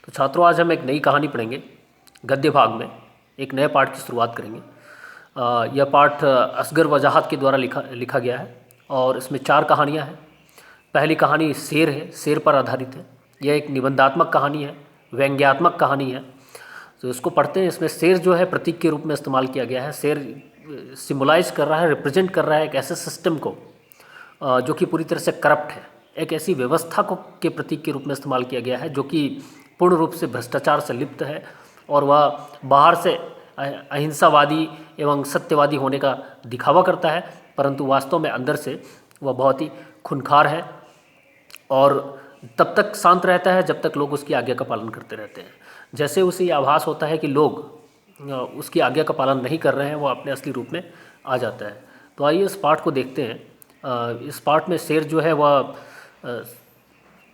तो छात्रों, आज हम एक नई कहानी पढ़ेंगे। गद्य भाग में एक नए पाठ की शुरुआत करेंगे। यह पाठ असगर वजाहत के द्वारा लिखा लिखा गया है और इसमें 4 कहानियाँ हैं। पहली कहानी शेर है, शेर पर आधारित है। यह एक निबंधात्मक कहानी है, व्यंग्यात्मक कहानी है। तो इसको पढ़ते हैं। इसमें शेर जो है प्रतीक के रूप में इस्तेमाल किया गया है। शेर सिम्बलाइज कर रहा है, रिप्रेजेंट कर रहा है एक ऐसे सिस्टम को जो कि पूरी तरह से करप्ट है। एक ऐसी व्यवस्था को के प्रतीक के रूप में इस्तेमाल किया गया है जो कि पूर्ण रूप से भ्रष्टाचार से लिप्त है और वह बाहर से अहिंसावादी एवं सत्यवादी होने का दिखावा करता है, परंतु वास्तव में अंदर से वह बहुत ही खूंखार है और तब तक शांत रहता है जब तक लोग उसकी आज्ञा का पालन करते रहते हैं। जैसे उसे ये आभास होता है कि लोग उसकी आज्ञा का पालन नहीं कर रहे हैं, वो अपने असली रूप में आ जाता है। तो आइए इस पाठ को देखते हैं। इस पाठ में शेर जो है वह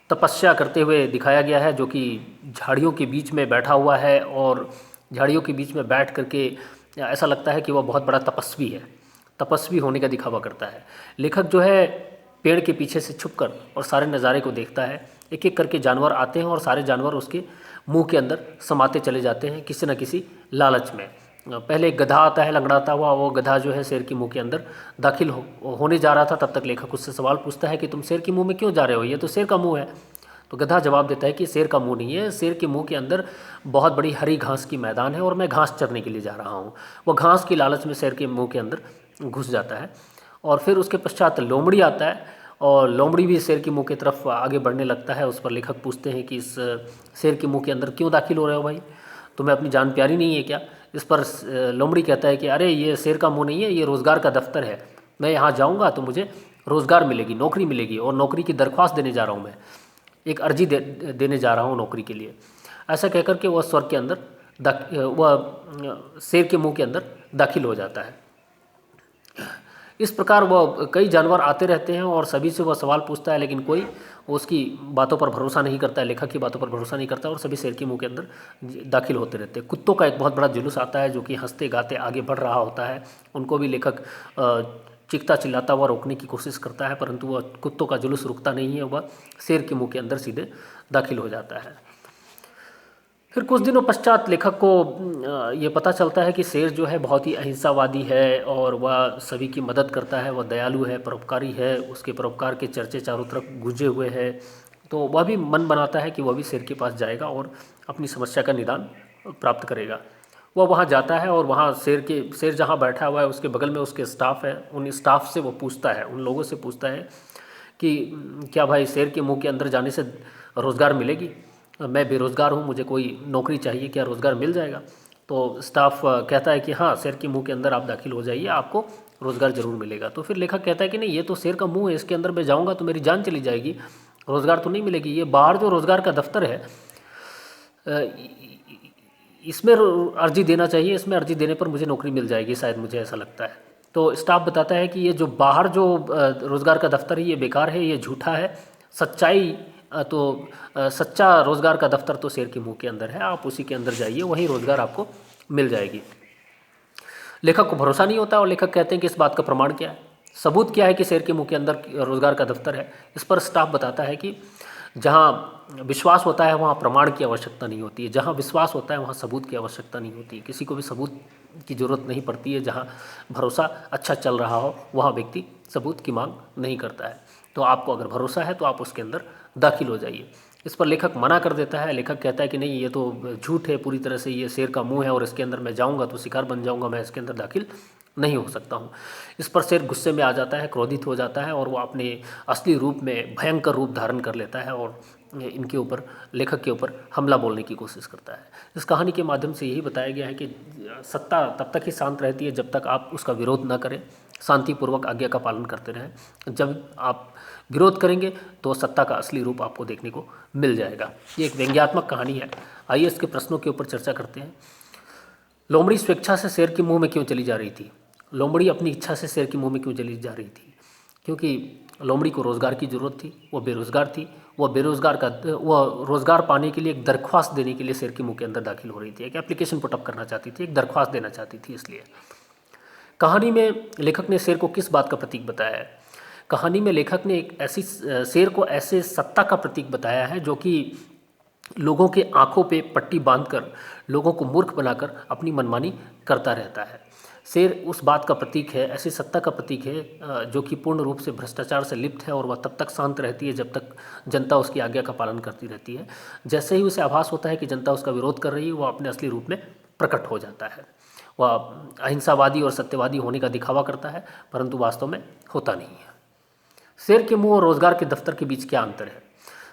तपस्या करते हुए दिखाया गया है, जो कि झाड़ियों के बीच में बैठा हुआ है और झाड़ियों के बीच में बैठ करके ऐसा लगता है कि वह बहुत बड़ा तपस्वी है, तपस्वी होने का दिखावा करता है। लेखक जो है पेड़ के पीछे से छुपकर और सारे नज़ारे को देखता है। एक एक करके जानवर आते हैं और सारे जानवर उसके मुंह के अंदर समाते चले जाते हैं किसी न किसी लालच में। पहले एक गधा आता है लंगड़ाता हुआ। वो गधा जो है शेर के मुंह के अंदर दाखिल होने जा रहा था। तब तक लेखक उससे सवाल पूछता है कि तुम शेर के मुंह में क्यों जा रहे हो, ये तो शेर का मुंह है। तो गधा जवाब देता है कि शेर का मुंह नहीं है, शेर के मुंह के अंदर बहुत बड़ी हरी घास की मैदान है और मैं घास चरने के लिए जा रहा हूँ। वो घास की लालच में शेर के मुंह के अंदर घुस जाता है और फिर उसके पश्चात लोमड़ी आता है और लोमड़ी भी शेर के मुंह की तरफ आगे बढ़ने लगता है। उस पर लेखक पूछते हैं कि इस शेर के मुंह के अंदर क्यों दाखिल हो रहे हो भाई, तुम्हें अपनी जान प्यारी नहीं है क्या? इस पर लोमड़ी कहता है कि अरे ये शेर का मुंह नहीं है, ये रोज़गार का दफ्तर है। मैं यहाँ जाऊँगा तो मुझे रोज़गार मिलेगी, नौकरी मिलेगी और नौकरी की दरख्वास्त देने जा रहा हूँ, मैं एक अर्जी देने जा रहा हूँ नौकरी के लिए। ऐसा कहकर के वह स्वर्ग के अंदर वह शेर के मुंह के अंदर दाखिल हो जाता है। इस प्रकार वह कई जानवर आते रहते हैं और सभी से वह सवाल पूछता है, लेकिन कोई उसकी बातों पर भरोसा नहीं करता है, लेखक की बातों पर भरोसा नहीं करता और सभी शेर के मुंह के अंदर दाखिल होते रहते हैं। कुत्तों का एक बहुत बड़ा जुलूस आता है जो कि हंसते गाते आगे बढ़ रहा होता है। उनको भी लेखक चीखता चिल्लाता हुआ रोकने की कोशिश करता है, परंतु वह कुत्तों का जुलूस रुकता नहीं है, वह शेर के मुंह के अंदर सीधे दाखिल हो जाता है। फिर कुछ दिनों पश्चात लेखक को ये पता चलता है कि शेर जो है बहुत ही अहिंसावादी है और वह सभी की मदद करता है, वह दयालु है, परोपकारी है, उसके परोपकार के चर्चे चारों तरफ गूंजे हुए हैं। तो वह भी मन बनाता है कि वह भी शेर के पास जाएगा और अपनी समस्या का निदान प्राप्त करेगा। वह वहाँ जाता है और वहाँ शेर जहाँ बैठा हुआ है उसके बगल में उसके स्टाफ है। उन स्टाफ से वो पूछता है, उन लोगों से पूछता है कि क्या भाई शेर के मुंह के अंदर जाने से रोज़गार मिलेगी? मैं बेरोज़गार हूँ, मुझे कोई नौकरी चाहिए, क्या रोज़गार मिल जाएगा? तो स्टाफ कहता है कि हाँ, शेर के मुंह के अंदर आप दाखिल हो जाइए, आपको रोज़गार ज़रूर मिलेगा। तो फिर लेखक कहता है कि नहीं, ये तो शेर का मुंह है, इसके अंदर मैं जाऊँगा तो मेरी जान चली जाएगी, रोज़गार तो नहीं मिलेगी। ये बाहर जो रोज़गार का दफ्तर है इसमें अर्जी देना चाहिए, इसमें अर्जी देने पर मुझे नौकरी मिल जाएगी, शायद मुझे ऐसा लगता है। तो स्टाफ बताता है कि ये जो बाहर जो रोज़गार का दफ्तर है ये बेकार है, ये झूठा है। सच्चाई सच्चा रोज़गार का दफ्तर तो शेर के मुंह के अंदर है, आप उसी के अंदर जाइए, वहीं रोज़गार आपको मिल जाएगी। लेखक को भरोसा नहीं होता और लेखक कहते हैं कि इस बात का प्रमाण क्या है, सबूत क्या है कि शेर के मुंह के अंदर रोज़गार का दफ्तर है? इस पर स्टाफ बताता है कि जहाँ विश्वास होता है वहाँ प्रमाण की आवश्यकता नहीं होती है, जहाँ विश्वास होता है वहाँ सबूत की आवश्यकता नहीं होती है, किसी को भी सबूत की ज़रूरत नहीं पड़ती है। जहाँ भरोसा अच्छा चल रहा हो वहाँ व्यक्ति सबूत की मांग नहीं करता है। तो आपको अगर भरोसा है तो आप उसके अंदर दाखिल हो जाइए। इस पर लेखक मना कर देता है। लेखक कहता है कि नहीं, ये तो झूठ है पूरी तरह से, ये शेर का मुंह है और इसके अंदर मैं जाऊँगा तो शिकार बन जाऊँगा, मैं इसके अंदर दाखिल नहीं हो सकता हूँ। इस पर शेर गुस्से में आ जाता है, क्रोधित हो जाता है और वो अपने असली रूप में भयंकर रूप धारण कर लेता है और इनके ऊपर, लेखक के ऊपर हमला बोलने की कोशिश करता है। इस कहानी के माध्यम से यही बताया गया है कि सत्ता तब तक ही शांत रहती है जब तक आप उसका विरोध ना करें, शांतिपूर्वक आज्ञा का पालन करते रहें। जब आप विरोध करेंगे तो सत्ता का असली रूप आपको देखने को मिल जाएगा। ये एक व्यंग्यात्मक कहानी है। आइए इसके प्रश्नों के ऊपर चर्चा करते हैं। लोमड़ी स्वेच्छा से शेर के मुंह में क्यों चली जा रही थी? लोमड़ी अपनी इच्छा से शेर के मुंह में क्यों चली जा रही थी? क्योंकि लोमड़ी को रोज़गार की ज़रूरत थी, वो बेरोज़गार थी। वह रोज़गार पाने के लिए एक दरख्वास्त देने के लिए शेर के मुंह के अंदर दाखिल हो रही थी, एक एप्लीकेशन पुटअप करना चाहती थी, एक दरख्वास्त देना चाहती थी। इसलिए कहानी में लेखक ने शेर को किस बात का प्रतीक बताया है? कहानी में लेखक ने एक ऐसी शेर को ऐसे सत्ता का प्रतीक बताया है जो कि लोगों के आंखों पे पट्टी बांधकर लोगों को मूर्ख बनाकर अपनी मनमानी करता रहता है। शेर उस बात का प्रतीक है, ऐसी सत्ता का प्रतीक है जो कि पूर्ण रूप से भ्रष्टाचार से लिप्त है, और वह तब तक शांत रहती है जब तक जनता उसकी आज्ञा का पालन करती रहती है। जैसे ही उसे आभास होता है कि जनता उसका विरोध कर रही है, वह अपने असली रूप में प्रकट हो जाता है। वह अहिंसावादी और सत्यवादी होने का दिखावा करता है, परंतु वास्तव में होता नहीं है। शेर के मुंह और रोजगार के दफ्तर के बीच क्या अंतर है?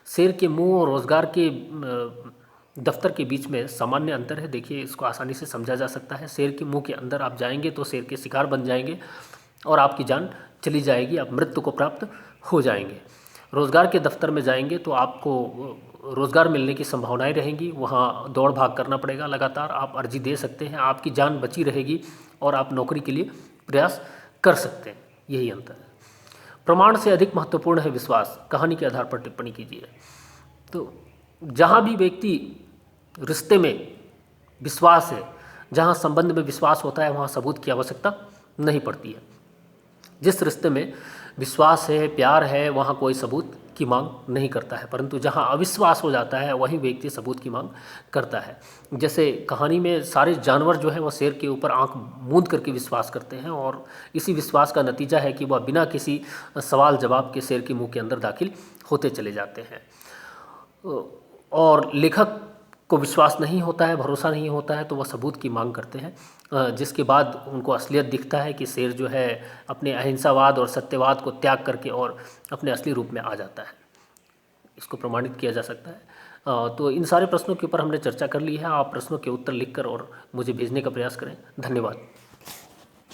शेर के मुंह और रोजगार के दफ्तर के बीच में सामान्य अंतर है। देखिए, इसको आसानी से समझा जा सकता है। शेर के मुंह के अंदर आप जाएंगे तो शेर के शिकार बन जाएंगे और आपकी जान चली जाएगी, आप मृत्यु को प्राप्त हो जाएंगे। रोजगार के दफ्तर में जाएंगे तो आपको रोजगार मिलने की संभावनाएं रहेंगी, वहाँ दौड़ भाग करना पड़ेगा लगातार, आप अर्जी दे सकते हैं, आपकी जान बची रहेगी और आप नौकरी के लिए प्रयास कर सकते हैं। यही अंतर है। प्रमाण से अधिक महत्वपूर्ण है विश्वास। कहानी के आधार पर टिप्पणी कीजिए। तो जहाँ भी व्यक्ति रिश्ते में विश्वास है, जहाँ संबंध में विश्वास होता है, वहाँ सबूत की आवश्यकता नहीं पड़ती है। जिस रिश्ते में विश्वास है, प्यार है, वहाँ कोई सबूत की मांग नहीं करता है, परंतु जहाँ अविश्वास हो जाता है वहीं व्यक्ति सबूत की मांग करता है। जैसे कहानी में सारे जानवर जो है वह शेर के ऊपर आंख मूंद करके विश्वास करते हैं, और इसी विश्वास का नतीजा है कि वह बिना किसी सवाल जवाब के शेर के मुंह के अंदर दाखिल होते चले जाते हैं। और लेखक को विश्वास नहीं होता है, भरोसा नहीं होता है, तो वह सबूत की मांग करते हैं, जिसके बाद उनको असलियत दिखता है कि शेर जो है अपने अहिंसावाद और सत्यवाद को त्याग करके और अपने असली रूप में आ जाता है। इसको प्रमाणित किया जा सकता है। तो इन सारे प्रश्नों के ऊपर हमने चर्चा कर ली है। आप प्रश्नों के उत्तर लिखकर और मुझे भेजने का प्रयास करें। धन्यवाद।